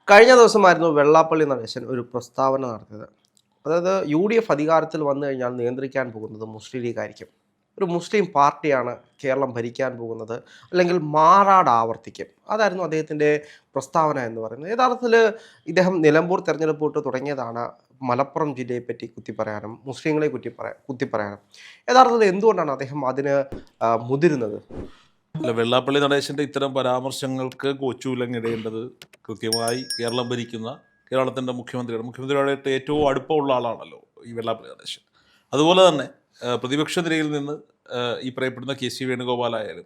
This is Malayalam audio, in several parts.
കഴിഞ്ഞ ദിവസമായിരുന്നു വെള്ളാപ്പള്ളി നടേശൻ ഒരു പ്രസ്താവന നടത്തിയത്. അതായത് UDF അധികാരത്തിൽ വന്നു കഴിഞ്ഞാൽ നിയന്ത്രിക്കാൻ പോകുന്നത് മുസ്ലിം ലീഗ് ആയിരിക്കും. ഒരു മുസ്ലിം പാർട്ടിയാണ് കേരളം ഭരിക്കാൻ പോകുന്നത്, അല്ലെങ്കിൽ മാറാട് ആവർത്തിക്കും. അതായിരുന്നു അദ്ദേഹത്തിൻ്റെ പ്രസ്താവന എന്ന് പറയുന്നത്. യഥാർത്ഥത്തിൽ ഇദ്ദേഹം നിലമ്പൂർ തെരഞ്ഞെടുപ്പ് തൊട്ട് തുടങ്ങിയതാണ് മലപ്പുറം ജില്ലയെപ്പറ്റി കുത്തിപ്പറയാനും മുസ്ലിങ്ങളെ കുത്തിപ്പറയാനും. യഥാർത്ഥത്തിൽ എന്തുകൊണ്ടാണ് അദ്ദേഹം അതിന് മുതിരുന്നത്? അല്ല, വെള്ളാപ്പള്ളി നടേശൻ്റെ ഇത്തരം പരാമർശങ്ങൾക്ക് കൊച്ചുവിലങ്ങിടേണ്ടത് കൃത്യമായി കേരളം ഭരിക്കുന്ന കേരളത്തിൻ്റെ മുഖ്യമന്ത്രിയോടായിട്ട് ഏറ്റവും അടുപ്പമുള്ള ആളാണല്ലോ ഈ വെള്ളാപ്പള്ളി നടേശൻ. അതുപോലെ തന്നെ പ്രതിപക്ഷ നിരയിൽ നിന്ന് ഈ പറയപ്പെടുന്ന KC വേണുഗോപാലായാലും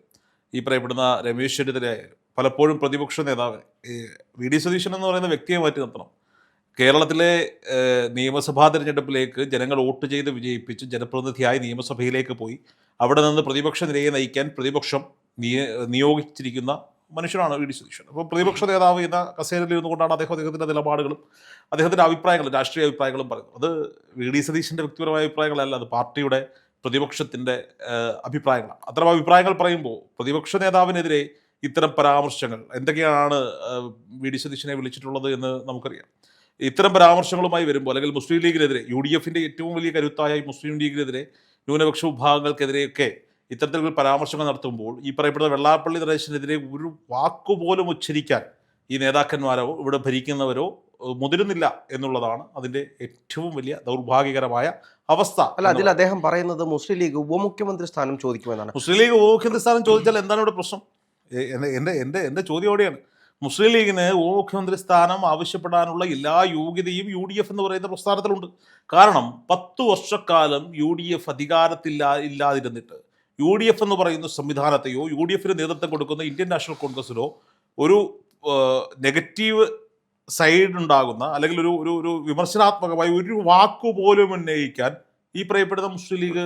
ഈ പറയപ്പെടുന്ന രമേശ് ചെന്നിത്തലയായാലും പലപ്പോഴും പ്രതിപക്ഷ നേതാവ് VD സതീശൻ എന്ന് പറയുന്ന വ്യക്തിയെ മാറ്റി നിർത്തണം. കേരളത്തിലെ നിയമസഭാ തെരഞ്ഞെടുപ്പിലേക്ക് ജനങ്ങൾ വോട്ട് ചെയ്ത് വിജയിപ്പിച്ച് ജനപ്രതിനിധിയായി നിയമസഭയിലേക്ക് പോയി അവിടെ നിന്ന് പ്രതിപക്ഷ നിരയെ നയിക്കാൻ പ്രതിപക്ഷം നിയോഗിച്ചിരിക്കുന്ന മനുഷ്യനാണ് VD സതീശൻ. അപ്പോൾ പ്രതിപക്ഷ നേതാവ് എന്ന കസേരയിൽ ഇരുന്നുകൊണ്ടാണ് അദ്ദേഹത്തിൻ്റെ നിലപാടുകളും അദ്ദേഹത്തിൻ്റെ അഭിപ്രായങ്ങളും രാഷ്ട്രീയ അഭിപ്രായങ്ങളും പറയുന്നത്. അത് VD സതീശൻ്റെ വ്യക്തിപരമായ അഭിപ്രായങ്ങളല്ല, അത് പാർട്ടിയുടെ പ്രതിപക്ഷത്തിൻ്റെ അഭിപ്രായങ്ങളാണ്. അത്തരം അഭിപ്രായങ്ങൾ പറയുമ്പോൾ പ്രതിപക്ഷ നേതാവിനെതിരെ ഇത്തരം പരാമർശങ്ങൾ എന്തൊക്കെയാണ് VD സതീശനെ വിളിച്ചിട്ടുള്ളത് എന്ന് നമുക്കറിയാം. ഇത്തരം പരാമർശങ്ങളുമായി വരുമ്പോൾ അല്ലെങ്കിൽ മുസ്ലിം ലീഗിനെതിരെ UDFൻ്റെ ഏറ്റവും വലിയ കരുത്തായ മുസ്ലിം ലീഗിനെതിരെ ന്യൂനപക്ഷ വിഭാഗങ്ങൾക്കെതിരെയൊക്കെ ഇത്തരത്തിലുള്ള പരാമർശങ്ങൾ നടത്തുമ്പോൾ ഈ പറയപ്പെടുന്ന വെള്ളാപ്പള്ളി നടേശനെതിരെ ഒരു വാക്കുപോലും ഉച്ചരിക്കാൻ ഈ നേതാക്കന്മാരോ ഇവിടെ ഭരിക്കുന്നവരോ മുതിരുന്നില്ല എന്നുള്ളതാണ് അതിൻ്റെ ഏറ്റവും വലിയ ദൗർഭാഗ്യകരമായ അവസ്ഥ. അല്ല, അതിൽ അദ്ദേഹം പറയുന്നത് മുസ്ലിം ലീഗ് ഉപമുഖ്യമന്ത്രി സ്ഥാനം ചോദിക്കുമെന്നാണ്. മുസ്ലിം ലീഗ് ഉപമുഖ്യമന്ത്രി സ്ഥാനം ചോദിച്ചാൽ എന്താണ് ഇവിടെ പ്രശ്നം? എൻ്റെ ചോദ്യം അവിടെയാണ്. മുസ്ലിം ലീഗിന് ഉപമുഖ്യമന്ത്രി സ്ഥാനം ആവശ്യപ്പെടാനുള്ള എല്ലാ യോഗ്യതയും UDF എന്ന് പറയുന്ന പ്രസ്ഥാനത്തിലുണ്ട്. കാരണം 10 വർഷക്കാലം UDF ഇല്ലാതിരുന്നിട്ട് UDF എന്ന് പറയുന്ന സംവിധാനത്തെയോ UDFന് നേതൃത്വം കൊടുക്കുന്ന ഇന്ത്യൻ നാഷണൽ കോൺഗ്രസിനോ ഒരു നെഗറ്റീവ് സൈഡ് ഉണ്ടാകുന്ന അല്ലെങ്കിൽ ഒരു വിമർശനാത്മകമായി ഒരു വാക്കുപോലും ഉന്നയിക്കാൻ ഈ പറയപ്പെടുന്ന മുസ്ലിം ലീഗ്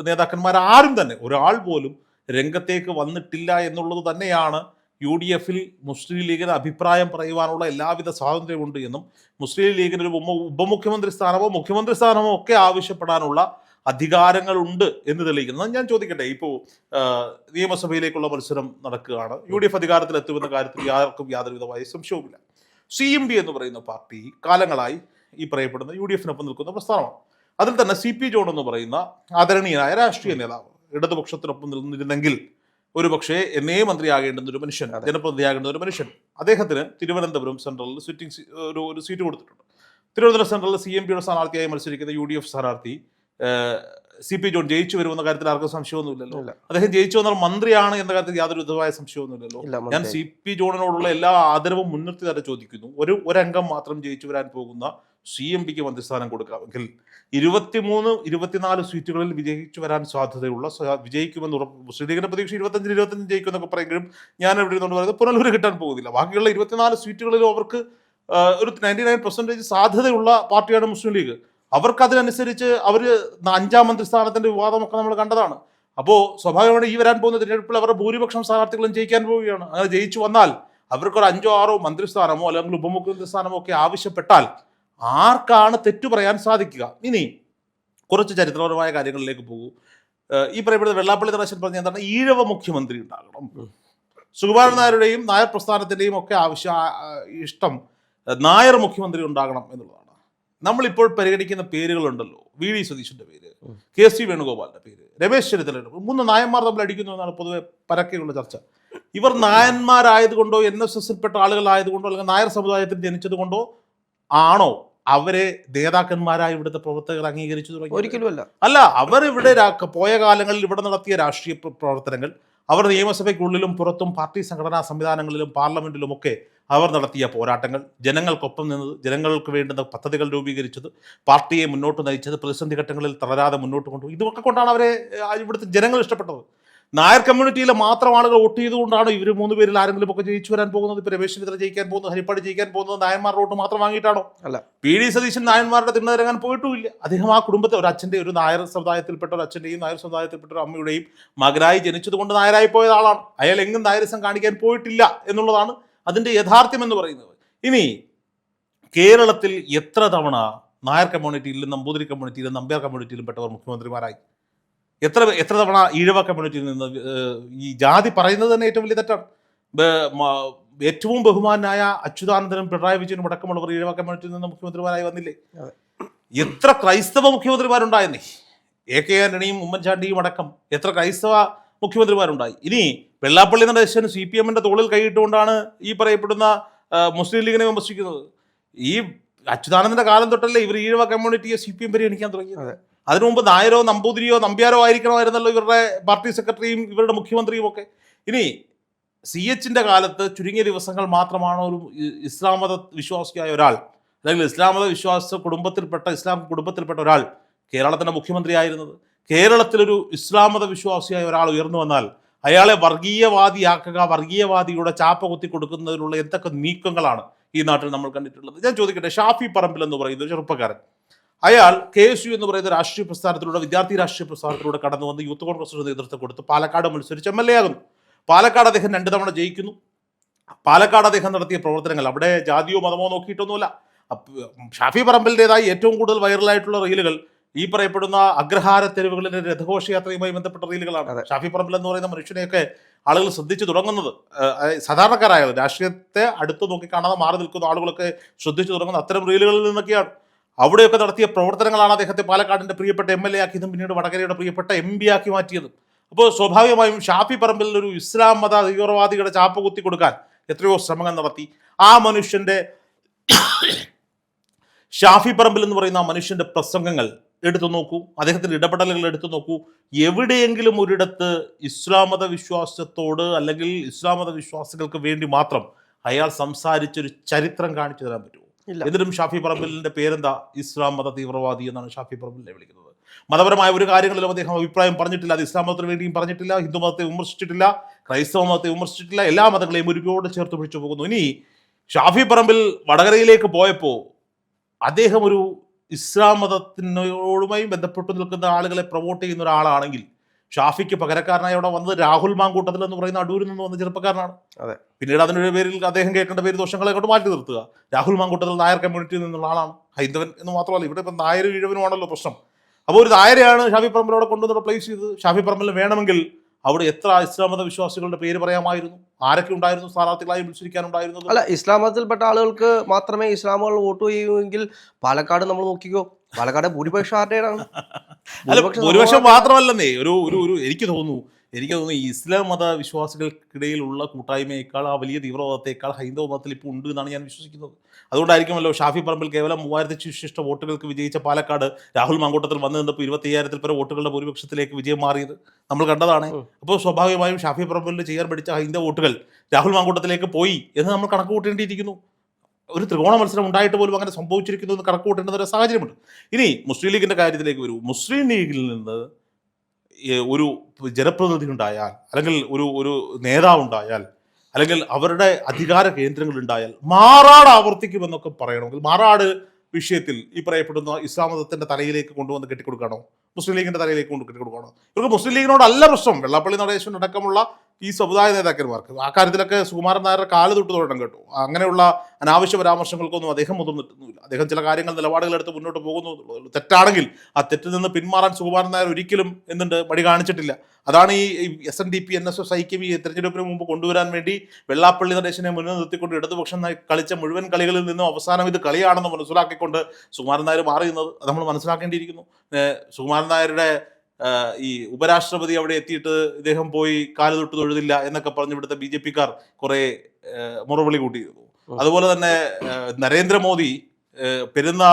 നേതാക്കന്മാരാരും തന്നെ ഒരാൾ പോലും രംഗത്തേക്ക് വന്നിട്ടില്ല എന്നുള്ളത് തന്നെയാണ് UDFൽ മുസ്ലിം ലീഗിന് അഭിപ്രായം പറയുവാനുള്ള എല്ലാവിധ സ്വാതന്ത്ര്യമുണ്ട് എന്നും മുസ്ലിം ലീഗിന് ഒരു ഉപമുഖ്യമന്ത്രി സ്ഥാനമോ മുഖ്യമന്ത്രി സ്ഥാനമോ ഒക്കെ ആവശ്യപ്പെടാനുള്ള അധികാരങ്ങളുണ്ട് എന്ന് തെളിയിക്കുന്നത്. ഞാൻ ചോദിക്കട്ടെ, ഇപ്പോൾ നിയമസഭയിലേക്കുള്ള മത്സരം നടക്കുകയാണ്. UDF അധികാരത്തിലെത്തുമെന്ന കാര്യത്തിൽ ആർക്കും യാതൊരുവിധമായ സംശയവുമില്ല. CMD എന്ന് പറയുന്ന പാർട്ടി കാലങ്ങളായി ഈ പറയപ്പെടുന്ന UDFനൊപ്പം നിൽക്കുന്ന പ്രസ്ഥാനമാണ്. അതിൽ തന്നെ CP ജോൺ എന്ന് പറയുന്ന ആദരണീയനായ രാഷ്ട്രീയ നേതാവ് ഇടതുപക്ഷത്തിനൊപ്പം നിന്നിരുന്നെങ്കിൽ ഒരു പക്ഷേ എന്നേ മന്ത്രിയാകേണ്ടുന്ന ഒരു മനുഷ്യൻ, ജനപ്രതിനിധിയാകേണ്ട ഒരു മനുഷ്യൻ, അദ്ദേഹത്തിന് തിരുവനന്തപുരം സെൻട്രലിൽ ഒരു സീറ്റ് കൊടുത്തിട്ടുണ്ട്. തിരുവനന്തപുരം സെൻട്രലിൽ CMPയുടെ സ്ഥാനാർത്ഥിയായി മത്സരിക്കുന്ന UDF സ്ഥാനാർത്ഥി CP ജോൺ ജയിച്ചു വരുമെന്ന കാര്യത്തിൽ ആർക്കും സംശയമൊന്നുമില്ലല്ലോ. അദ്ദേഹം ജയിച്ചു വന്നാൽ മന്ത്രിയാണ് എന്ന കാര്യത്തിൽ യാതൊരു വിധമായ സംശയമൊന്നുമില്ലല്ലോ. ഞാൻ CP ജോണിനോടുള്ള എല്ലാ ആദരവും മുൻനിർത്തി തന്നെ ചോദിക്കുന്നു. ഒരംഗം മാത്രം ജയിച്ചു വരാൻ പോകുന്ന CMPക്ക് മന്ത്രിസ്ഥാനം കൊടുക്കാമെങ്കിൽ 23-24 സീറ്റുകളിൽ വിജയിച്ചു വരാൻ സാധ്യതയുള്ള വിജയിക്കുമെന്ന് മുസ്ലിം ലീഗിന്റെ പ്രതീക്ഷ 25 ജയിക്കുമെന്നൊക്കെ പറയുമെങ്കിലും ഞാൻ എവിടെ ഇരുന്നുകൊണ്ട് പറയുന്നത് പുനലൂര് കിട്ടാൻ പോകുന്നില്ല. ബാക്കിയുള്ള 24 സീറ്റുകളിലും അവർക്ക് ഒരു 99% സാധ്യതയുള്ള പാർട്ടിയാണ് മുസ്ലിം ലീഗ്. അവർക്കതിനനുസരിച്ച് അവർ 5ാം മന്ത്രിസ്ഥാനത്തിന്റെ വിവാദമൊക്കെ നമ്മൾ കണ്ടതാണ്. അപ്പോൾ സ്വാഭാവികമായിട്ട് ഈ വരാൻ പോകുന്ന തിരഞ്ഞെടുപ്പിൽ അവരുടെ ഭൂരിപക്ഷം സ്ഥാനാർത്ഥികളും ജയിക്കാൻ പോവുകയാണ്. അങ്ങനെ ജയിച്ചു വന്നാൽ അവർക്കൊരു 5-6 മന്ത്രിസ്ഥാനമോ അല്ലെങ്കിൽ ഉപമുഖ്യമന്ത്രി സ്ഥാനമോ ഒക്കെ ആവശ്യപ്പെട്ടാൽ ആർക്കാണ് തെറ്റു പറയാൻ സാധിക്കുക? ഇനി കുറച്ച് ചരിത്രപരമായ കാര്യങ്ങളിലേക്ക് പോകൂ. ഈ പറയപ്പെടുന്ന വെള്ളാപ്പള്ളി നടേശൻ പറഞ്ഞ എന്താണ്? ഈഴവ മുഖ്യമന്ത്രി ഉണ്ടാകണം. സുകുമാരൻ നായരുടെയും നായർ പ്രസ്ഥാനത്തിൻ്റെയും ഒക്കെ ഇഷ്ടം നായർ മുഖ്യമന്ത്രി ഉണ്ടാകണം എന്നുള്ളതാണ്. നമ്മളിപ്പോൾ പരിഗണിക്കുന്ന പേരുകളുണ്ടല്ലോ, VD സതീശന്റെ പേര്, KC വേണുഗോപാലിന്റെ പേര്, രമേശ് ചെന്നിത്തലയുടെ 3 നായന്മാർ തമ്മിൽ അടിക്കുന്നു എന്നാണ് പൊതുവെ പരക്കെയുള്ള ചർച്ച. ഇവർ നായന്മാരായതുകൊണ്ടോ NSSൽപ്പെട്ട ആളുകളായതുകൊണ്ടോ അല്ലെങ്കിൽ നായർ സമുദായത്തിൽ ജനിച്ചത് കൊണ്ടോ ആണോ അവരെ നേതാക്കന്മാരായി ഇവിടുത്തെ പ്രവർത്തകർ അംഗീകരിച്ചു തുടങ്ങി? ഒരിക്കലുമല്ല. അല്ല, അവർ ഇവിടെ പോയ കാലങ്ങളിൽ ഇവിടെ നടത്തിയ രാഷ്ട്രീയ പ്രവർത്തനങ്ങൾ, അവർ നിയമസഭയ്ക്കുള്ളിലും പുറത്തും പാർട്ടി സംഘടനാ സംവിധാനങ്ങളിലും പാർലമെന്റിലുമൊക്കെ അവർ നടത്തിയ പോരാട്ടങ്ങൾ, ജനങ്ങൾക്കൊപ്പം നിന്നത്, ജനങ്ങൾക്ക് വേണ്ടുന്ന പദ്ധതികൾ രൂപീകരിച്ചത്, പാർട്ടിയെ മുന്നോട്ട് നയിച്ചത്, പ്രതിസന്ധി ഘട്ടങ്ങളിൽ തളരാതെ മുന്നോട്ട് കൊണ്ടുപോയി, ഇതൊക്കെ കൊണ്ടാണ് അവരെ ഇവിടുത്തെ ജനങ്ങൾ ഇഷ്ടപ്പെട്ടത്. നായർ കമ്മ്യൂണിറ്റിയിലെ മാത്രം ആളുകൾ വോട്ട് ചെയ്തുകൊണ്ടാണ് ഇവർ 3 പേരിൽ ആരെങ്കിലും ഒക്കെ ജയിച്ചു വരാൻ പോകുന്നത്? ഇപ്പോൾ രമേശ് ചെന്നിത്തല ജയിക്കാൻ പോകുന്നത്, ഹരിപ്പാട് ജയിക്കാൻ പോകുന്നത് നായന്മാരുടെ വോട്ട് മാത്രം വാങ്ങിയിട്ടാണോ? അല്ല. VD സതീശൻ നായന്മാരുടെ തിണ്ണയിറങ്ങാൻ പോയിട്ടുമില്ല. അദ്ദേഹം ആ കുടുംബത്തെ ഒരു നായർ സമുദായത്തിൽപ്പെട്ട ഒരു അച്ഛൻ്റെയും നായർ സമുദായത്തിൽപ്പെട്ട ഒരു അമ്മയുടെയും മകനായി ജനിച്ചതുകൊണ്ട് നായരായി പോയ ആളാണ്. അയാൾ എങ്ങും നായരിസം കാണിക്കാൻ പോയിട്ടില്ല എന്നുള്ളതാണ് അതിൻ്റെ യഥാർത്ഥ്യം എന്ന് പറയുന്നത്. ഇനി കേരളത്തിൽ എത്ര തവണ നായർ കമ്മ്യൂണിറ്റിയിലും നമ്പൂതിരി കമ്മ്യൂണിറ്റിയിലും നമ്പ്യാർ കമ്മ്യൂണിറ്റിയിലും പെട്ടവർ മുഖ്യമന്ത്രിമാരായി? എത്ര തവണ ഈഴവ കമ്മ്യൂണിറ്റിയിൽ നിന്ന് ഈ ജാതി പറയുന്നത് തന്നെ ഏറ്റവും വലിയ തെറ്റാണ്. ഏറ്റവും ബഹുമാനായ അച്യുതാനന്ദനും പിണറായി വിജയനും അടക്കമുള്ളവർ ഈഴവ കമ്മ്യൂണിറ്റിയിൽ നിന്ന് മുഖ്യമന്ത്രിമാരായി വന്നില്ലേ? എത്ര ക്രൈസ്തവ മുഖ്യമന്ത്രിമാരുണ്ടായെന്നേ. AK ആന്റണിയും ഉമ്മൻചാണ്ടിയും അടക്കം എത്ര ക്രൈസ്തവ മുഖ്യമന്ത്രിമാരുണ്ടായി. ഇനി വെള്ളാപ്പള്ളി നടേശൻ CPM-ന്റെ തോളിൽ കൈയിട്ടുകൊണ്ടാണ് ഈ പറയപ്പെടുന്ന മുസ്ലിം ലീഗിനെ വിമർശിക്കുന്നത്. ഈ അച്യുതാനന്ദന്റെ കാലം തൊട്ടല്ലേ ഇവർ ഈഴവ കമ്മ്യൂണിറ്റിയെ CPM പരിഗണിക്കാൻ തുടങ്ങിയത്. അതിനു മുമ്പ് നായരോ നമ്പൂതിരിയോ നമ്പ്യാരോ ആയിരിക്കണമായിരുന്നല്ലോ ഇവരുടെ പാർട്ടി സെക്രട്ടറിയും ഇവരുടെ മുഖ്യമന്ത്രിയും ഒക്കെ. ഇനി CH-ന്റെ കാലത്ത് ചുരുങ്ങിയ ദിവസങ്ങൾ മാത്രമാണ് ഒരു ഇസ്ലാം മത വിശ്വാസിയായ ഒരാൾ, അല്ലെങ്കിൽ ഇസ്ലാം മത വിശ്വാസ കുടുംബത്തിൽപ്പെട്ട ഇസ്ലാം കുടുംബത്തിൽപ്പെട്ട ഒരാൾ കേരളത്തിന്റെ മുഖ്യമന്ത്രിയായിരുന്നത്. കേരളത്തിലൊരു ഇസ്ലാം മത വിശ്വാസിയായ ഒരാൾ ഉയർന്നു വന്നാൽ അയാളെ വർഗീയവാദിയാക്കുക, വർഗീയവാദിയുടെ ചാപ്പ കുത്തി കൊടുക്കുന്നതിനുള്ള എന്തൊക്കെ നീക്കങ്ങളാണ് ഈ നാട്ടിൽ നമ്മൾ കണ്ടിട്ടുള്ളത്. ഞാൻ ചോദിക്കട്ടെ, ഷാഫി പറമ്പിൽ എന്ന് പറയുന്ന ഒരു ചെറുപ്പക്കാരൻ, അയാൾ KSU എന്ന് പറയുന്ന രാഷ്ട്രീയ പ്രസ്ഥാനത്തിലൂടെ, വിദ്യാർത്ഥി രാഷ്ട്രീയ പ്രസ്ഥാനത്തിലൂടെ കടന്നു വന്ന് യൂത്ത് കോൺഗ്രസിന് നേതൃത്വം കൊടുത്ത് പാലക്കാട് മത്സരിച്ച് MLA ആകുന്നു. പാലക്കാട് അദ്ദേഹം 2 തവണ ജയിക്കുന്നു. പാലക്കാട് അദ്ദേഹം നടത്തിയ പ്രവർത്തനങ്ങൾ അവിടെ ജാതിയോ മതമോ നോക്കിയിട്ടൊന്നുമില്ല. ഷാഫി പറമ്പിലിൻ്റെതായി ഏറ്റവും കൂടുതൽ വൈറലായിട്ടുള്ള റീലുകൾ ഈ പറയപ്പെടുന്ന അഗ്രഹാര തെരുവുകളിലെ രഥഘോഷയാത്രയുമായി ബന്ധപ്പെട്ട റീലുകളാണ്. ഷാഫി പറമ്പിൽ എന്ന് പറയുന്ന മനുഷ്യനെയൊക്കെ ആളുകൾ ശ്രദ്ധിച്ചു തുടങ്ങുന്നത്, സാധാരണക്കാരായ രാഷ്ട്രീയത്തെ അടുത്ത് നോക്കി കാണാതെ മാറി നിൽക്കുന്ന ആളുകളൊക്കെ ശ്രദ്ധിച്ചു തുടങ്ങുന്ന അത്തരം റീലുകളിൽ നിന്നൊക്കെയാണ്. അവിടെയൊക്കെ നടത്തിയ പ്രവർത്തനങ്ങളാണ് അദ്ദേഹത്തെ പാലക്കാടിന്റെ പ്രിയപ്പെട്ട MLA ആക്കിയതും പിന്നീട് വടകരയുടെ പ്രിയപ്പെട്ട MP ആക്കി മാറ്റിയതും. അപ്പോൾ സ്വാഭാവികമായും ഷാഫി പറമ്പിൽ ഒരു ഇസ്ലാം മത തീവ്രവാദികളുടെ ചാപ്പ കുത്തി കൊടുക്കാൻ എത്രയോ ശ്രമങ്ങൾ നടത്തി. ആ മനുഷ്യന്റെ ഷാഫി പറമ്പിൽ എന്ന് പറയുന്ന ആ മനുഷ്യന്റെ പ്രസംഗങ്ങൾ എടുത്തു നോക്കൂ, അദ്ദേഹത്തിന്റെ ഇടപെടലുകൾ എടുത്തു നോക്കൂ. എവിടെയെങ്കിലും ഒരിടത്ത് ഇസ്ലാം മത വിശ്വാസത്തോട് അല്ലെങ്കിൽ ഇസ്ലാം മത വിശ്വാസികൾക്ക് വേണ്ടി മാത്രം അയാൾ സംസാരിച്ചൊരു ചരിത്രം കാണിച്ചു തരാൻ പറ്റുമോ? എന്നിട്ടും ഷാഫി പറമ്പിലിന്റെ പേരെന്താ? ഇസ്ലാം മത തീവ്രവാദി എന്നാണ് ഷാഫി പറമ്പിലിനെ വിളിക്കുന്നത്. മതപരമായ ഒരു കാര്യങ്ങളിലും അദ്ദേഹം അഭിപ്രായം പറഞ്ഞിട്ടില്ല. അത് ഇസ്ലാം മതത്തിന് വേണ്ടിയും പറഞ്ഞിട്ടില്ല, ഹിന്ദു മതത്തെ വിമർശിച്ചിട്ടില്ല, ക്രൈസ്തവ മതത്തെ വിമർശിച്ചിട്ടില്ല. എല്ലാ മതങ്ങളെയും ഒരുപോട് ചേർത്ത് പിടിച്ചു പോകുന്നു. ഇനി ഷാഫി പറമ്പിൽ വടകരയിലേക്ക് പോയപ്പോൾ അദ്ദേഹം ഒരു ഇസ്ലാം മതത്തിനോടുമായി ബന്ധപ്പെട്ട് നിൽക്കുന്ന ആളുകളെ പ്രൊമോട്ട് ചെയ്യുന്ന ഒരാളാണെങ്കിൽ ഷാഫിക്ക് പകരക്കാരനായി അവിടെ വന്നത് രാഹുൽ മാങ്കൂട്ടത്തിൽ എന്ന് പറയുന്ന അടൂരിൽ നിന്ന് വന്ന ചെറുപ്പക്കാരനാണ്. പിന്നീട് അതിൻ്റെ പേരിൽ അദ്ദേഹം കേൾക്കേണ്ട പേര് ദോഷങ്ങളെ കൊണ്ട് മാറ്റി നിർത്തുക. രാഹുൽ മാങ്കൂട്ടത്തിൽ നായർ കമ്മ്യൂണിറ്റിയിൽ നിന്നുള്ള ആളാണ്, ഹൈന്ദവൻ എന്ന് മാത്രമല്ല. ഇവിടെ ഇപ്പം നായരും ഈഴവനുമാണല്ലോ പ്രശ്നം. അപ്പോൾ ഒരു നായരെയാണ് ഷാഫി പറമ്പിലൂടെ കൊണ്ടുവന്ന് റിപ്ലേസ് ചെയ്തത്. ഷാഫി പറമ്പിൽ വേണമെങ്കിൽ അവിടെ എത്ര ഇസ്ലാം മത വിശ്വാസികളുടെ പേര് പറയാമായിരുന്നു, ആരൊക്കെ ഉണ്ടായിരുന്നു സ്ഥാനാർത്ഥികളായി മത്സരിക്കാനുണ്ടായിരുന്നത്. അല്ല, ഇസ്ലാം മതത്തിൽപ്പെട്ട ആളുകൾക്ക് മാത്രമേ ഇസ്ലാമുകൾ വോട്ട് ചെയ്യുമെങ്കിൽ പാലക്കാട് നമ്മൾ നോക്കിക്കോ, പാലക്കാട് ഭൂരിപക്ഷം ആരുടെയാണ്? ഭൂരിപക്ഷം മാത്രമല്ലെന്നേ, എനിക്ക് തോന്നുന്നു ഈ ഇസ്ലാം മത വിശ്വാസികൾക്കിടയിലുള്ള കൂട്ടായ്മയേക്കാൾ ആ വലിയ തീവ്രവാദത്തേക്കാൾ ഹൈന്ദവ മതത്തിൽ ഇപ്പോൾ ഉണ്ട് എന്നാണ് ഞാൻ വിശ്വസിക്കുന്നത്. അതുകൊണ്ടായിരിക്കുമല്ലോ ഷാഫി പറമ്പിൽ കേവലം 3000 വോട്ടുകൾക്ക് വിജയിച്ച പാലക്കാട് രാഹുൽ മാങ്കൂട്ടത്തിൽ വന്നു നിന്നപ്പോൾ 25,000 പേരെ വോട്ടുകളുടെ ഭൂരിപക്ഷത്തിലേക്ക് വിജയം മാറിയത് നമ്മൾ കണ്ടതാണ്. അപ്പോൾ സ്വാഭാവികമായും ഷാഫി പറമ്പിൽ ചെയ്യാൻ പഠിച്ച ഹൈന്ദവ വോട്ടുകൾ രാഹുൽ മാങ്കൂട്ടത്തിലേക്ക് പോയി എന്ന് നമ്മൾ കണക്ക് കൂട്ടേണ്ടിയിരിക്കുന്നു. ഒരു ത്രികോണ മത്സരം ഉണ്ടായിട്ട് പോലും അങ്ങനെ സംഭവിച്ചിരിക്കുന്നു എന്ന് കണക്ക് കൂട്ടേണ്ട ഒരു സാഹചര്യമുണ്ട്. ഇനി മുസ്ലിം ലീഗിന്റെ കാര്യത്തിലേക്ക് വരൂ. മുസ്ലിം ലീഗിൽ നിന്ന് ഒരു ജനപ്രതിനിധി ഉണ്ടായാൽ, അല്ലെങ്കിൽ ഒരു നേതാവുണ്ടായാൽ, അല്ലെങ്കിൽ അവരുടെ അധികാര കേന്ദ്രങ്ങൾ ഉണ്ടായാൽ മാറാട് ആവർത്തിക്കുമെന്നൊക്കെ പറയണമെങ്കിൽ മാറാട് വിഷയത്തിൽ ഈ പറയപ്പെടുന്ന ഇസ്ലാം മതത്തിന്റെ തലയിലേക്ക് കൊണ്ടുവന്ന് കെട്ടിക്കൊടുക്കണോ? മുസ്ലിം ലീഗിന്റെ തലയിലേക്ക് കൊണ്ട് കെട്ടിക്കൊടുക്കണോ? ഇവർക്ക് മുസ്ലിം ലീഗിനോടല്ല പ്രശ്നം. വെള്ളാപ്പള്ളി നടേശൻ അടക്കമുള്ള ഈ സമുദായ നേതാക്കന്മാർക്ക് ആ കാര്യത്തിലൊക്കെ സുകുമാരൻ നായരുടെ കാല് തൊട്ട് തൊടണം കേട്ടോ. അങ്ങനെയുള്ള അനാവശ്യ പരാമർശങ്ങൾക്കൊന്നും അദ്ദേഹം മുതിർന്നിട്ടൊന്നുമില്ല. അദ്ദേഹം ചില കാര്യങ്ങൾ നിലപാടുകൾ എടുത്ത് മുന്നോട്ട് പോകുന്നു. തെറ്റാണെങ്കിൽ ആ തെറ്റിൽ നിന്ന് പിന്മാറാൻ സുകുമാരൻ നായർ ഒരിക്കലും മടി കാണിച്ചിട്ടില്ല. അതാണ് ഈ SNDP NSS ഐക്യം ഈ തെരഞ്ഞെടുപ്പിന് മുമ്പ് കൊണ്ടുവരാൻ വേണ്ടി വെള്ളാപ്പള്ളി നടേശനെ മുന്നിൽ നിർത്തിക്കൊണ്ട് ഇടതുപക്ഷം കളിച്ച മുഴുവൻ കളികളിൽ നിന്നും അവസാനം ഇത് കളിയാണെന്ന് മനസ്സിലാക്കിക്കൊണ്ട് സുകുമാരൻ നായർ മാറിയുന്നത് നമ്മൾ മനസ്സിലാക്കേണ്ടിയിരിക്കുന്നു. സുകുമാരൻ നായരുടെ ഈ ഉപരാഷ്ട്രപതി അവിടെ എത്തിയിട്ട് ഇദ്ദേഹം പോയി കാല് തൊട്ട് തൊഴുതില്ല എന്നൊക്കെ പറഞ്ഞ് ഇവിടുത്തെ BJP-ക്കാർ കുറെ മുറവിളി കൂട്ടിയിരുന്നു. അതുപോലെ തന്നെ നരേന്ദ്രമോദി പെരുന്ന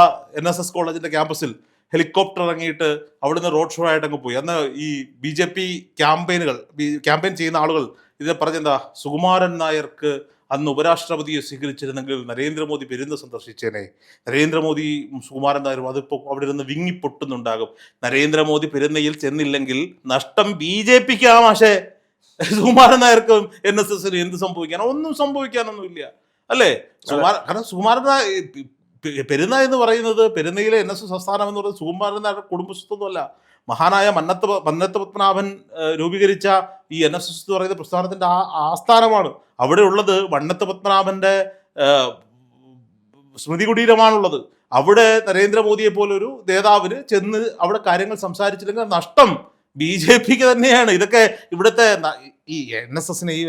NSS കോളേജിന്റെ ക്യാമ്പസിൽ ഹെലികോപ്റ്റർ ഇറങ്ങിയിട്ട് അവിടുന്ന് റോഡ് ഷോ ആയിട്ട് അങ്ങ് പോയി. അന്ന് ഈ BJP ക്യാമ്പയിൻ ചെയ്യുന്ന ആളുകൾ ഇതിനെ പറഞ്ഞെന്താ, സുകുമാരൻ നായർക്ക് അന്ന് ഉപരാഷ്ട്രപതിയെ സ്വീകരിച്ചിരുന്നെങ്കിൽ നരേന്ദ്രമോദി പെരുന്ന് സന്ദർശിച്ചേനെ, നരേന്ദ്രമോദി സുകുമാരൻ നായരും അതിപ്പോൾ അവിടെ നിന്ന് വിങ്ങിപ്പൊട്ടുന്നുണ്ടാകും, നരേന്ദ്രമോദി പെരുന്നയിൽ ചെന്നില്ലെങ്കിൽ നഷ്ടം BJP-ക്ക്. പക്ഷേ സുകുമാരൻ നായർക്കും NSS-ന് എന്ത് സംഭവിക്കാനോ? ഒന്നും സംഭവിക്കാനൊന്നുമില്ല അല്ലേ? കാരണം സുകുമാരൻ പെരുന്ന എന്ന് പറയുന്നത്, പെരുന്നയിലെ NSS സംസ്ഥാനം എന്ന് പറയുന്നത് സുകുമാരൻ നായരുടെ കുടുംബസ്വത്വമല്ല. മഹാനായ മന്നത്ത് പത്മനാഭൻ രൂപീകരിച്ച ഈ NSS എന്ന് പറയുന്ന പ്രസ്ഥാനത്തിന്റെ ആസ്ഥാനമാണ്. അവിടെ ഉള്ളത് മന്നത്ത് പത്മനാഭന്റെ സ്മൃതി കുടീരമാണുള്ളത്. അവിടെ നരേന്ദ്രമോദിയെ പോലൊരു നേതാവിന് ചെന്ന് അവിടെ കാര്യങ്ങൾ സംസാരിച്ചില്ലെങ്കിൽ നഷ്ടം BJPക്ക് തന്നെയാണ്. ഇതൊക്കെ ഇവിടുത്തെ ഈ NSSനെ ഈ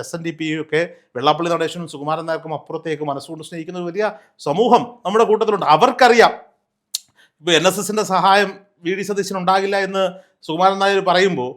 SNDP ഒക്കെ വെള്ളാപ്പള്ളി നടേശനും സുകുമാരൻ നായർക്കും അപ്പുറത്തേക്ക് മനസ്സുകൊണ്ട് സ്നേഹിക്കുന്ന ഒരു വലിയ സമൂഹം നമ്മുടെ കൂട്ടത്തിലുണ്ട്. അവർക്കറിയാം ഇപ്പോൾ NSSന്റെ സഹായം VD സതീശന് ഉണ്ടാകില്ല എന്ന് സുകുമാരൻ നായർ പറയുമ്പോൾ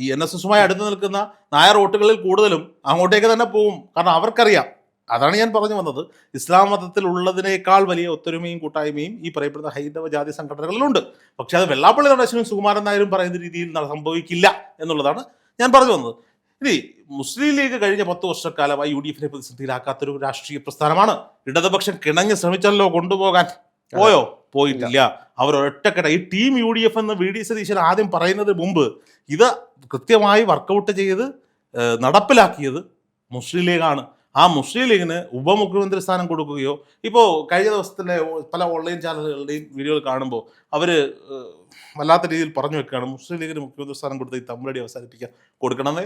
ഈ NSSുമായി അടുത്ത് നിൽക്കുന്ന നായർ വോട്ടുകളിൽ കൂടുതലും അങ്ങോട്ടേക്ക് തന്നെ പോകും. കാരണം അവർക്കറിയാം. അതാണ് ഞാൻ പറഞ്ഞു വന്നത്. ഇസ്ലാം മതത്തിലുള്ളതിനേക്കാൾ വലിയ ഒത്തൊരുമയും കൂട്ടായ്മയും ഈ പറയപ്പെടുന്ന ഹൈന്ദവ ജാതി സംഘടനകളിലുണ്ട്. പക്ഷെ അത് വെള്ളാപ്പള്ളി നടേശനും സുകുമാരൻ നായരും പറയുന്ന രീതിയിൽ സംഭവിക്കില്ല എന്നുള്ളതാണ് ഞാൻ പറഞ്ഞു വന്നത്. ഇനി മുസ്ലിം ലീഗ് കഴിഞ്ഞ 10 വർഷക്കാലമായി UDFനെ പ്രതിസന്ധിയിലാക്കാത്തൊരു രാഷ്ട്രീയ പ്രസ്ഥാനമാണ്. ഇടതുപക്ഷം കിണഞ്ഞ് ശ്രമിച്ചല്ലോ കൊണ്ടുപോകാൻ. പോയോ? പോയിട്ടില്ല. അവർ ഒറ്റക്കെട്ട ഈ ടീം UDF എന്ന് VD സതീശൻ ആദ്യം പറയുന്നതിന് മുമ്പ് ഇത് കൃത്യമായി വർക്കൗട്ട് ചെയ്ത് നടപ്പിലാക്കിയത് മുസ്ലിം ലീഗാണ്. ആ മുസ്ലിം ലീഗിന് ഉപമുഖ്യമന്ത്രി സ്ഥാനം കൊടുക്കുകയോ, ഇപ്പോൾ കഴിഞ്ഞ ദിവസത്തിലെ പല ഓൺലൈൻ ചാനലുകളുടെയും വീഡിയോകൾ കാണുമ്പോൾ അവർ വല്ലാത്ത രീതിയിൽ പറഞ്ഞു വെക്കുകയാണ്, മുസ്ലിം ലീഗിന് മുഖ്യമന്ത്രി സ്ഥാനം കൊടുത്ത് ഈ തമ്മിലടി അവസാനിപ്പിക്കാൻ കൊടുക്കണമെന്ന്.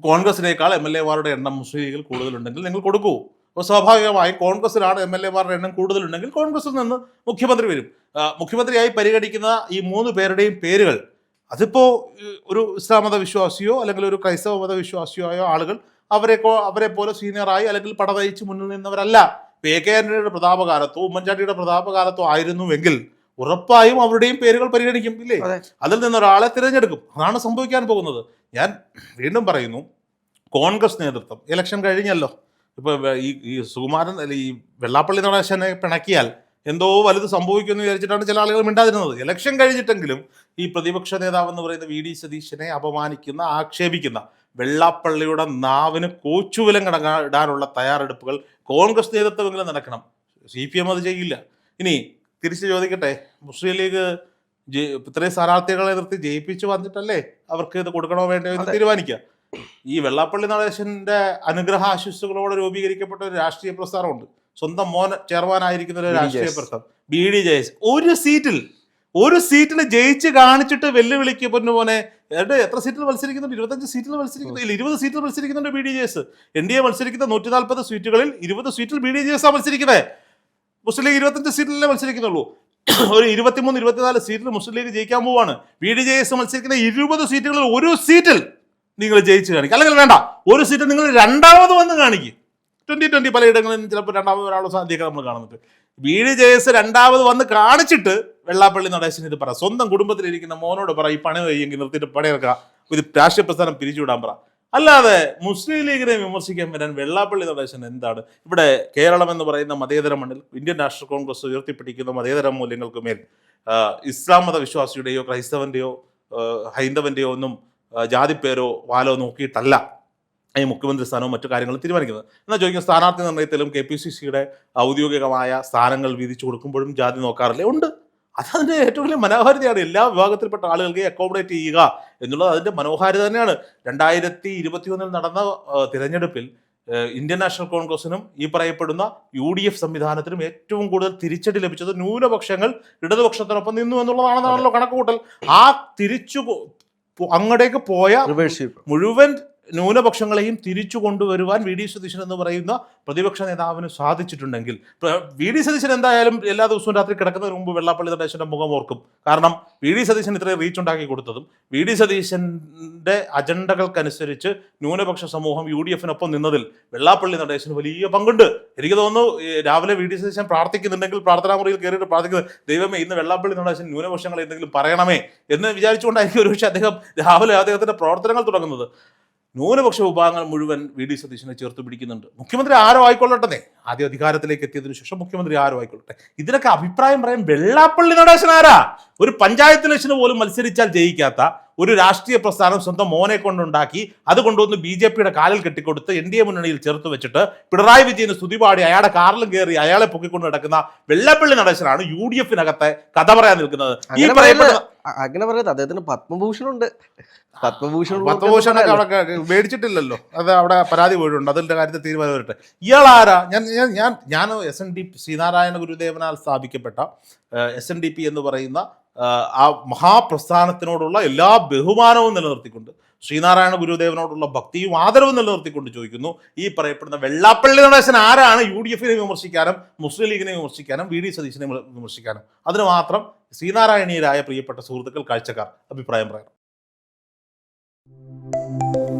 കോൺഗ്രസിനേക്കാൾ MLA-മാരുടെ എണ്ണം മുസ്ലിം ലീഗിൽ കൂടുതലുണ്ടെങ്കിൽ നിങ്ങൾ കൊടുക്കൂ. അപ്പോൾ സ്വാഭാവികമായും കോൺഗ്രസിലാണ് MLA-മാരുടെ എണ്ണം കൂടുതലുണ്ടെങ്കിൽ കോൺഗ്രസിൽ നിന്ന് മുഖ്യമന്ത്രി വരും. മുഖ്യമന്ത്രിയായി പരിഗണിക്കുന്ന ഈ 3 പേരുടെയും പേരുകൾ അതിപ്പോൾ ഒരു ഇസ്ലാം മത വിശ്വാസിയോ അല്ലെങ്കിൽ ഒരു ക്രൈസ്തവ മത വിശ്വാസിയോ ആയ ആളുകൾ അവരെ പോലെ സീനിയറായി അല്ലെങ്കിൽ പടനയിച്ച് മുന്നിൽ നിന്നവരല്ല. AK ആന്റണിയുടെ പ്രതാപകാലത്തോ ഉമ്മൻചാണ്ടിയുടെ പ്രതാപകാലത്തോ ആയിരുന്നുവെങ്കിൽ ഉറപ്പായും അവരുടെയും പേരുകൾ പരിഗണിക്കും, ഇല്ലേ? അതിൽ നിന്നൊരാളെ തിരഞ്ഞെടുക്കും. അതാണ് സംഭവിക്കാൻ പോകുന്നത്. ഞാൻ വീണ്ടും പറയുന്നു, കോൺഗ്രസ് നേതൃത്വം ഇലക്ഷൻ കഴിഞ്ഞല്ലോ. ഇപ്പോൾ ഈ സുകുമാരൻ ഈ വെള്ളാപ്പള്ളി നടേശനെ പിണക്കിയാൽ എന്തോ വലുത് സംഭവിക്കുമെന്ന് വിചാരിച്ചിട്ടാണ് ചില ആളുകൾ മിണ്ടാതിരുന്നത്. ഇലക്ഷൻ കഴിഞ്ഞിട്ടെങ്കിലും ഈ പ്രതിപക്ഷ നേതാവെന്ന് പറയുന്ന VD സതീശനെ അപമാനിക്കുന്ന, ആക്ഷേപിക്കുന്ന വെള്ളാപ്പള്ളിയുടെ നാവിന് കോച്ചുവിലം ഇടാനുള്ള തയ്യാറെടുപ്പുകൾ കോൺഗ്രസ് നേതൃത്വമെങ്കിലും നടക്കണം. CPM അത് ചെയ്യില്ല. ഇനി തിരിച്ച് ചോദിക്കട്ടെ, മുസ്ലിം ലീഗ് ഇത്രയും സ്ഥാനാർത്ഥികളെ നിർത്തി ജയിപ്പിച്ചു വന്നിട്ടല്ലേ അവർക്ക് ഇത് കൊടുക്കണോ വേണ്ടോ എന്ന് തീരുമാനിക്കുക. ഈ വെള്ളാപ്പള്ളി നടേശന്റെ അനുഗ്രഹാശിസ്സുകളോടെ രൂപീകരിക്കപ്പെട്ട ഒരു രാഷ്ട്രീയ പ്രസ്ഥാനമുണ്ട്. സ്വന്തം മോൻ ചെയർമാനായിരിക്കുന്ന ഒരു രാഷ്ട്രീയ പ്രസ്ഥാനം BDJS. ഒരു സീറ്റിൽ ജയിച്ച് കാണിച്ചിട്ട് വെല്ലുവിളിക്ക് പൊന്നുപോലെ എത്ര സീറ്റിൽ മത്സരിക്കുന്നുണ്ട്? 25 സീറ്റിൽ മത്സരിക്കുന്നുണ്ട്. 20 സീറ്റിൽ മത്സരിക്കുന്നുണ്ട് BDJS. NDA മത്സരിക്കുന്ന 140 സീറ്റുകളിൽ 20 സീറ്റിൽ BDJS ആണ് മത്സരിക്കുന്നത്. മുസ്ലിം ലീഗ് 25 സീറ്റിലല്ലേ മത്സരിക്കുന്നുള്ളൂ. ഒരു 23-24 സീറ്റിൽ മുസ്ലിം ലീഗ് ജയിക്കാൻ പോവാണ്. BDJS മത്സരിക്കുന്ന 20 സീറ്റുകളിൽ ഒരു സീറ്റിൽ നിങ്ങൾ ജയിച്ച് കാണിക്കുക. അല്ലെങ്കിൽ വേണ്ട, ഒരു സീറ്റ് നിങ്ങൾ രണ്ടാമത് വന്ന് കാണിക്കും. 2020 പലയിടങ്ങളിലും ചിലപ്പോൾ രണ്ടാമത് ഒരാളുടെ സാധ്യത നമ്മൾ കാണുന്നുണ്ട്. BDJS രണ്ടാമത് വന്ന് കാണിച്ചിട്ട് വെള്ളാപ്പള്ളി നടേശന് ഇത് പറ, സ്വന്തം കുടുംബത്തിലിരിക്കുന്ന മോനോട് പറ, ഈ പണി കഴിയെങ്കിൽ നിർത്തിയിട്ട് പണിയെടുക്കുക, ഒരു രാഷ്ട്രീയ പ്രസ്ഥാനം പിരിച്ചുവിടാൻ പറ. അല്ലാതെ മുസ്ലിം ലീഗിനെ വിമർശിക്കാൻ വരാൻ വെള്ളാപ്പള്ളി നടേശൻ എന്താണ്? ഇവിടെ കേരളം എന്ന് പറയുന്ന മതേതര മണ്ണിൽ ഇന്ത്യൻ നാഷണൽ കോൺഗ്രസ് ഉയർത്തിപ്പിടിക്കുന്ന മതേതര മൂല്യങ്ങൾക്ക് മേൽ ഇസ്ലാം മത വിശ്വാസിയുടെയോ ക്രൈസ്തവന്റെയോ ഹൈന്ദവന്റെയോ ഒന്നും ജാതിപ്പേരോ വാലോ നോക്കിയിട്ടല്ല ഈ മുഖ്യമന്ത്രി സ്ഥാനവും മറ്റു കാര്യങ്ങളും തീരുമാനിക്കുന്നത്. എന്നാൽ ചോദിക്കുന്ന സ്ഥാനാർത്ഥി നിർണ്ണയത്തിലും KPCCയുടെ ഔദ്യോഗികമായ സ്ഥാനങ്ങൾ വീതിച്ചു കൊടുക്കുമ്പോഴും ജാതി നോക്കാറില്ലേ? ഉണ്ട്. അതതിൻ്റെ ഏറ്റവും വലിയ മനോഹാരിതയാണ്. എല്ലാ വിഭാഗത്തിൽപ്പെട്ട ആളുകൾക്ക് അക്കോമഡേറ്റ് ചെയ്യുക എന്നുള്ളത് അതിൻ്റെ മനോഹാരിത തന്നെയാണ്. 2021 നടന്ന തിരഞ്ഞെടുപ്പിൽ ഇന്ത്യൻ നാഷണൽ കോൺഗ്രസിനും ഈ പറയപ്പെടുന്ന UDF സംവിധാനത്തിനും ഏറ്റവും കൂടുതൽ തിരിച്ചടി ലഭിച്ചത് ന്യൂനപക്ഷങ്ങൾ ഇടതുപക്ഷത്തിനൊപ്പം നിന്നു എന്നുള്ളതാണെന്നാണല്ലോ കണക്കുകൂട്ടൽ. ആ തിരിച്ചു അങ്ങോട്ടേക്ക് പോയ മുഴുവൻ ന്യൂനപക്ഷങ്ങളെയും തിരിച്ചു കൊണ്ടുവരുവാൻ VD സതീശൻ എന്ന് പറയുന്ന പ്രതിപക്ഷ നേതാവിന് സാധിച്ചിട്ടുണ്ടെങ്കിൽ VD സതീശൻ എന്തായാലും എല്ലാ ദിവസവും രാത്രി കിടക്കുന്നതിന് മുമ്പ് വെള്ളാപ്പള്ളി നടേശന്റെ മുഖം ഓർക്കും. കാരണം VD സതീശൻ ഇത്രയും റീച്ച് ഉണ്ടാക്കി കൊടുത്തതും VD സതീശന്റെ അജണ്ടകൾക്കനുസരിച്ച് ന്യൂനപക്ഷ സമൂഹം UDFനൊപ്പം നിന്നതിൽ വെള്ളാപ്പള്ളി നടേശന് വലിയ പങ്കുണ്ട്. എനിക്ക് തോന്നുന്നു രാവിലെ VD സതീശൻ പ്രാർത്ഥിക്കുന്നുണ്ടെങ്കിൽ പ്രാർത്ഥനാ മുറിയിൽ കയറിയിട്ട് പ്രാർത്ഥിക്കുന്നത്, ദൈവമേ ഇന്ന് വെള്ളാപ്പള്ളി നടേശൻ ന്യൂനപക്ഷങ്ങൾ എന്തെങ്കിലും പറയണമേ എന്ന് വിചാരിച്ചുകൊണ്ടായിരിക്കും ഒരുപക്ഷെ അദ്ദേഹം രാവിലെ അദ്ദേഹത്തിന്റെ പ്രവർത്തനങ്ങൾ തുടങ്ങുന്നത്. ന്യൂനപക്ഷ വിഭാഗങ്ങൾ മുഴുവൻ VD സതീശനെ ചേർത്ത് പിടിക്കുന്നുണ്ട്. മുഖ്യമന്ത്രി ആരോ ആയിക്കൊള്ളട്ടെ, ആദ്യം അധികാരത്തിലേക്ക് എത്തിയതിനു ശേഷം മുഖ്യമന്ത്രി ആരോ ആയിക്കൊള്ളട്ടെ. ഇതിനൊക്കെ അഭിപ്രായം പറയാൻ വെള്ളാപ്പള്ളി നടേശൻ ആരാ? ഒരു പഞ്ചായത്ത് ഇലക്ഷന് പോലും മത്സരിച്ചാൽ ജയിക്കാത്ത ഒരു രാഷ്ട്രീയ പ്രസ്ഥാനം സ്വന്തം മോനെ കൊണ്ടുണ്ടാക്കി അത് കൊണ്ടുവന്ന് BJPയുടെ കാലിൽ കെട്ടിക്കൊടുത്ത് NDA മുന്നണിയിൽ ചേർത്ത് വെച്ചിട്ട് പിണറായി വിജയന് സ്തുതിപാടി അയാളുടെ കാറിലും കയറി അയാളെ പൊക്കിക്കൊണ്ട് നടക്കുന്ന വെള്ളാപ്പള്ളി നടേശനാണ് UDFനകത്തെ കഥ പറയാൻ നിൽക്കുന്നത്. ഈ അങ്ങനെ പറയുന്നത് അദ്ദേഹത്തിന് പത്മഭൂഷണുണ്ട്. പത്മഭൂഷണൊക്കെ അവിടെ മേടിച്ചിട്ടില്ലല്ലോ, അത് അവിടെ പരാതി പോയിട്ടുണ്ട്. അതിന്റെ കാര്യത്തിൽ തീരുമാനം വരട്ടെ. ഇയാളാരാ? ഞാൻ SNDP ശ്രീനാരായണ ഗുരുദേവനാൽ സ്ഥാപിക്കപ്പെട്ട SNDP എന്ന് പറയുന്ന ആ മഹാപ്രസ്ഥാനത്തിനോടുള്ള എല്ലാ ബഹുമാനവും നിലനിർത്തിക്കൊണ്ട് ശ്രീനാരായണ ഗുരുദേവനോടുള്ള ഭക്തിയും ആദരവും നിലനിർത്തിക്കൊണ്ട് ചോദിക്കുന്നു, ഈ പറയപ്പെടുന്ന വെള്ളാപ്പള്ളി നടേശൻ ആരാണ് UDFനെ വിമർശിക്കാനും മുസ്ലിം ലീഗിനെ വിമർശിക്കാനും VD സതീശനെ വിമർശിക്കാനും? അതിന് മാത്രം ശ്രീനാരായണീയരായ പ്രിയപ്പെട്ട സുഹൃത്തുക്കൾ, കാഴ്ചക്കാർ അഭിപ്രായം പറയണം. നന്ദി.